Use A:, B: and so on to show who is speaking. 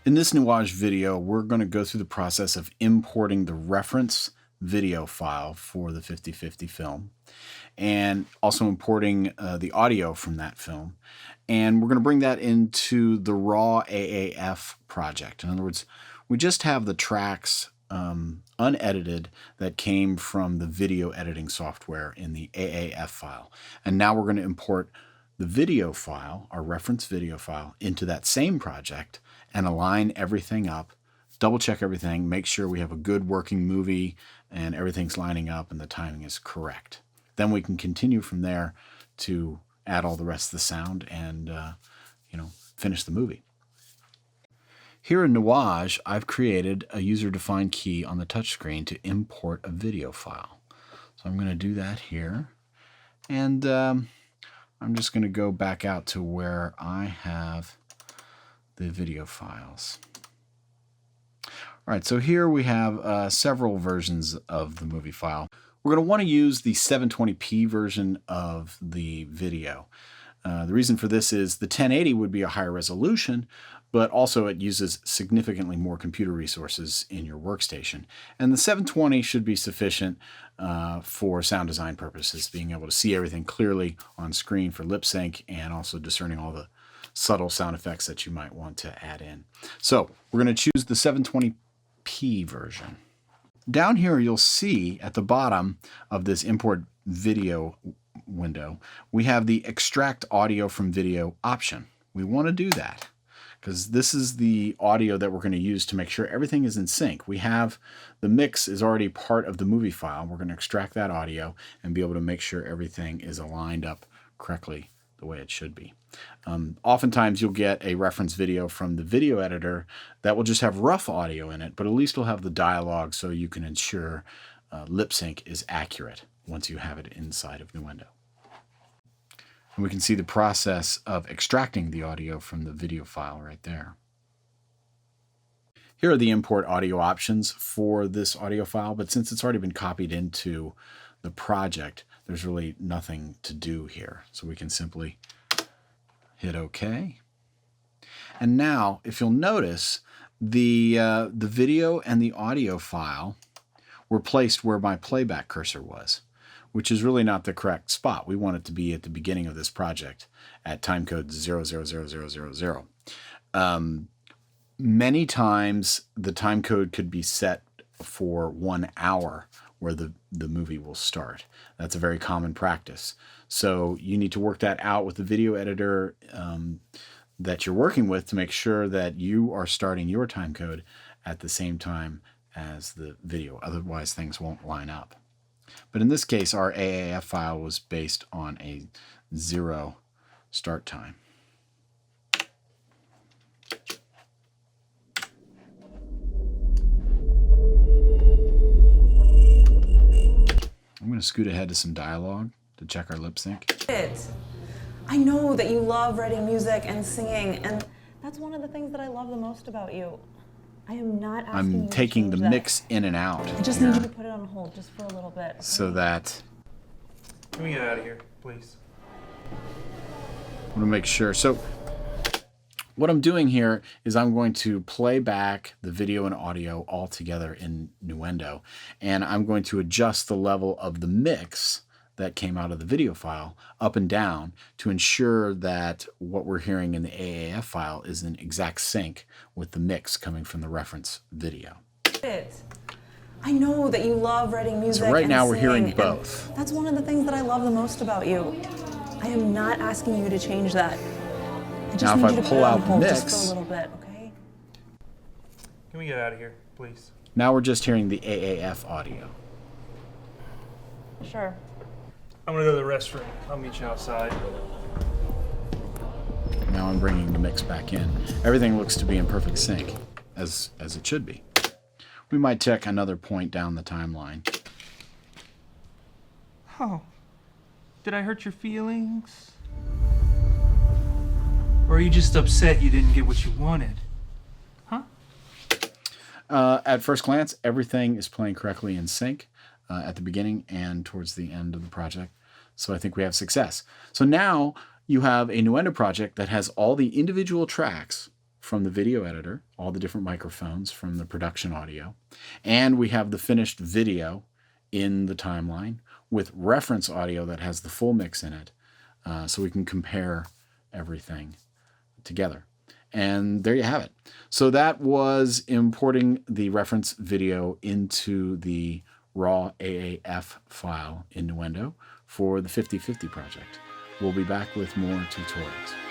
A: In this NUAGE video, we're going to go through the process of importing the reference video file for the 50/50 film and also importing the audio from that film. And we're going to bring that into the raw AAF project. In other words, we just have the tracks unedited that came from the video editing software in the AAF file. And now we're going to import the video file, our reference video file, into that same project and align everything up, double check everything, make sure we have a good working movie and everything's lining up and the timing is correct. Then we can continue from there to add all the rest of the sound and finish the movie. Here in NUAGE, I've created a user-defined key on the touchscreen to import a video file. So I'm going to do that here. And I'm just going to go back out to where I have the video files. All right, so here we have several versions of the movie file. We're going to want to use the 720p version of the video. The reason for this is the 1080 would be a higher resolution, but also it uses significantly more computer resources in your workstation. And the 720 should be sufficient for sound design purposes, being able to see everything clearly on screen for lip sync and also discerning all the subtle sound effects that you might want to add in. So we're going to choose the 720p version. Down here you'll see at the bottom of this import video window, we have the extract audio from video option. We want to do that because this is the audio that we're going to use to make sure everything is in sync. We have the mix is already part of the movie file. We're going to extract that audio and be able to make sure everything is aligned up correctly the way it should be. Oftentimes you'll get a reference video from the video editor that will just have rough audio in it, but at least it'll have the dialogue so you can ensure lip sync is accurate once you have it inside of Nuendo. And we can see the process of extracting the audio from the video file right there. Here are the import audio options for this audio file, but since it's already been copied into the project, there's really nothing to do here. So we can simply hit OK. And now, if you'll notice, the video and the audio file were placed where my playback cursor was, which is really not the correct spot. We want it to be at the beginning of this project at timecode 000000. Many times the timecode could be set for 1 hour where the movie will start. That's a very common practice. So you need to work that out with the video editor that you're working with to make sure that you are starting your timecode at the same time as the video. Otherwise, things won't line up. But in this case, our AAF file was based on a 0 start time. I'm going to scoot ahead to some dialogue to check our lip sync.
B: I know that you love writing music and singing, and that's one of the things that I love the most about you. I am not asking you
A: I'm taking the mix in and out.
B: I just need you to put it on hold just for a little bit. Okay?
A: So that...
C: Can we get out of here, please?
A: I want to make sure. So what I'm doing here is I'm going to play back the video and audio all together in Nuendo, and I'm going to adjust the level of the mix that came out of the video file up and down to ensure that what we're hearing in the AAF file is in exact sync with the mix coming from the reference video.
B: I know that you love writing music.
A: So right now
B: and
A: we're
B: singing,
A: hearing both.
B: That's one of the things that I love the most about you. I am not asking you to change that. I just
A: Now if
B: need
A: I
B: you to put
A: pull
B: it on
A: out the
B: hold
A: mix,
B: just for a little bit, okay?
C: Can we get out of here, please?
A: now we're just hearing the AAF audio.
B: Sure.
C: I'm gonna go to the restroom. I'll meet you outside.
A: Now I'm bringing the mix back in. Everything looks to be in perfect sync, as it should be. We might check another point down the timeline.
C: Oh, did I hurt your feelings? Or are you just upset you didn't get what you wanted? Huh?
A: At first glance, everything is playing correctly in sync at the beginning and towards the end of the project. So I think we have success. So now you have a Nuendo project that has all the individual tracks from the video editor, all the different microphones from the production audio, and we have the finished video in the timeline with reference audio that has the full mix in it, so we can compare everything together. And there you have it. So that was importing the reference video into the raw AAF file in Nuendo for the 50/50 project. We'll be back with more tutorials.